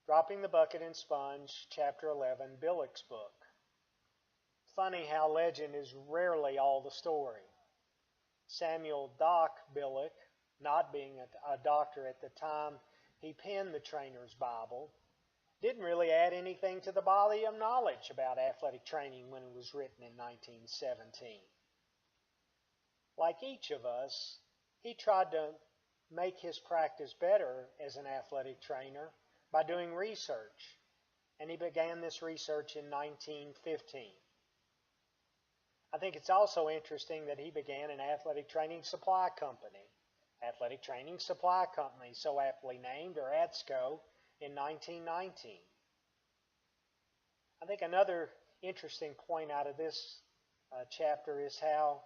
Dropping the Bucket and Sponge, Chapter 11, Billick's book. Funny how legend is rarely all the story. Samuel Doc Billick, not being a doctor at the time he penned the Trainer's Bible, didn't really add anything to the body of knowledge about athletic training when it was written in 1917. Like each of us, he tried to make his practice better as an athletic trainer by doing research, and he began this research in 1915. I think it's also interesting that he began an athletic training supply company, Athletic Training Supply Company, so aptly named, or ATSCO, in 1919. I think another interesting point out of this chapter is how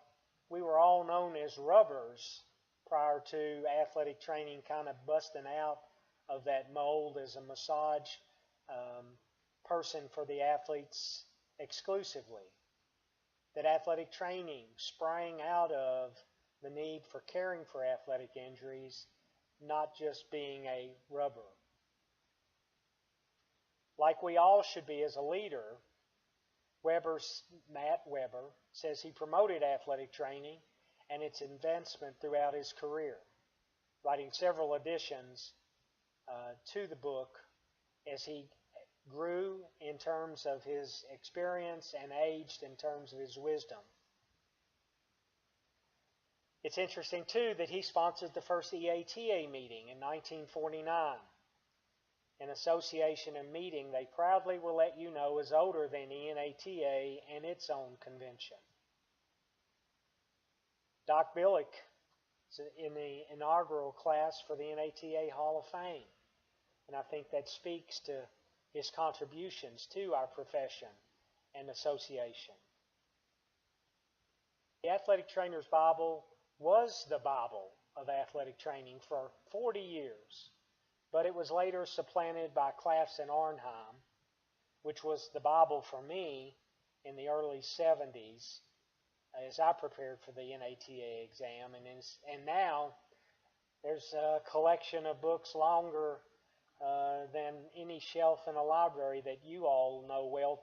we were all known as rubbers prior to athletic training kind of busting out of that mold as a massage person for the athletes exclusively. That athletic training sprang out of the need for caring for athletic injuries, not just being a rubber. Like we all should be as a leader, Matt Weber says he promoted athletic training and its advancement throughout his career, writing several additions to the book as he grew in terms of his experience and aged in terms of his wisdom. It's interesting, too, that he sponsored the first EATA meeting in 1949. An association and meeting they proudly will let you know is older than ENATA and its own convention. Doc Billick is in the inaugural class for the ENATA Hall of Fame, and I think that speaks to his contributions to our profession and association. The Athletic Trainer's Bible was the Bible of athletic training for 40 years, but it was later supplanted by Clafs and Arnheim, which was the Bible for me in the early 70s as I prepared for the NATA exam. And now there's a collection of books longer than any shelf in a library that you all know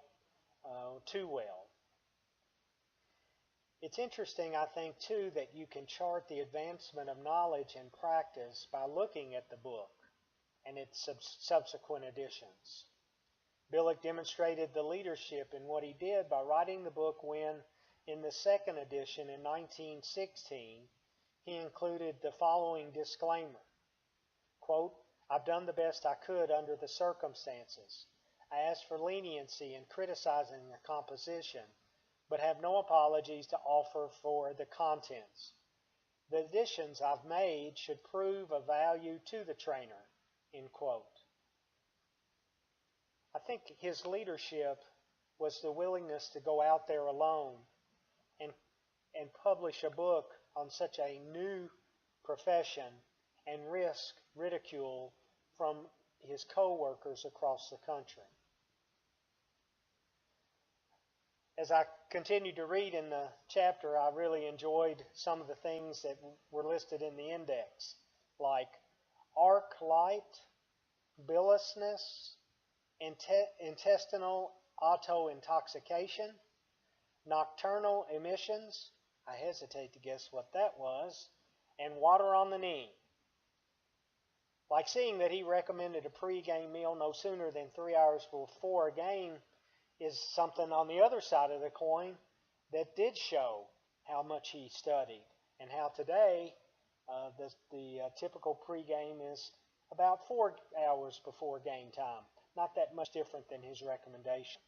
too well. It's interesting, I think, too, that you can chart the advancement of knowledge and practice by looking at the book and its subsequent editions. Billick demonstrated the leadership in what he did by writing the book when, in the second edition in 1916, he included the following disclaimer, quote, "I've done the best I could under the circumstances. I ask for leniency in criticizing the composition, but have no apologies to offer for the contents. The additions I've made should prove of value to the trainer," end quote. I think his leadership was the willingness to go out there alone and publish a book on such a new profession and risk ridicule from his co-workers across the country. As I continued to read in the chapter, I really enjoyed some of the things that were listed in the index, like arc light, biliousness, intestinal auto-intoxication, nocturnal emissions, I hesitate to guess what that was, and water on the knee. Like seeing that he recommended a pre-game meal no sooner than 3 hours before a game is something on the other side of the coin that did show how much he studied and how today the typical pregame is about 4 hours before game time. Not that much different than his recommendation.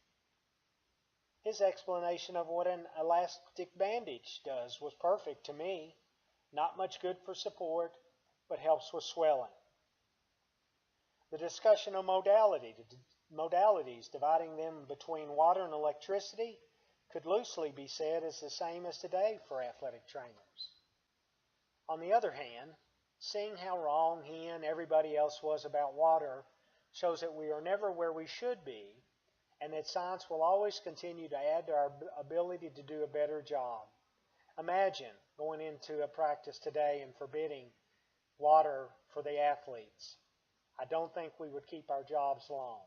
His explanation of what an elastic bandage does was perfect to me. Not much good for support, but helps with swelling. The discussion of modalities, dividing them between water and electricity, could loosely be said is the same as today for athletic trainers. On the other hand, seeing how wrong he and everybody else was about water shows that we are never where we should be, and that science will always continue to add to our ability to do a better job. Imagine going into a practice today and forbidding water for the athletes. I don't think we would keep our jobs long.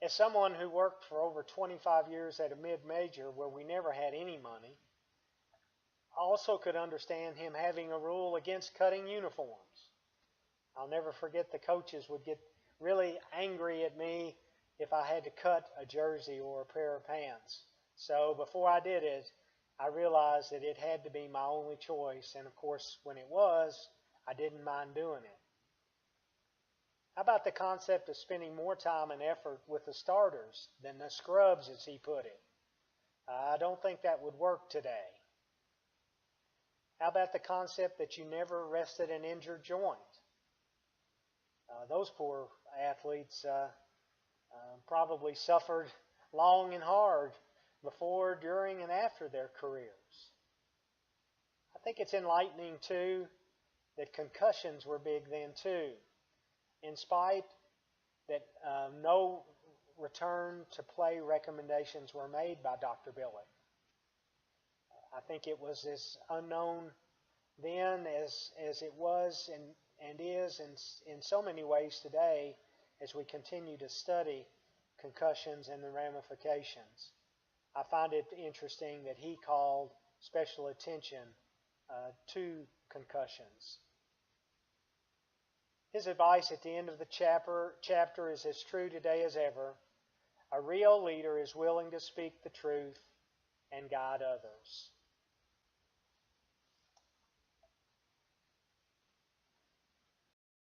As someone who worked for over 25 years at a mid-major where we never had any money, I also could understand him having a rule against cutting uniforms. I'll never forget the coaches would get really angry at me if I had to cut a jersey or a pair of pants. So before I did it, I realized that it had to be my only choice, and of course when it was, I didn't mind doing it. How about the concept of spending more time and effort with the starters than the scrubs, as he put it? I don't think that would work today. How about the concept that you never rested an injured joint? Those poor athletes probably suffered long and hard before, during, and after their careers. I think it's enlightening, too, that concussions were big then, too. In spite that no return to play recommendations were made by Dr. Billick. I think it was as unknown then as it was and is in so many ways today as we continue to study concussions and the ramifications. I find it interesting that he called special attention to concussions. His advice at the end of the chapter is as true today as ever. A real leader is willing to speak the truth and guide others.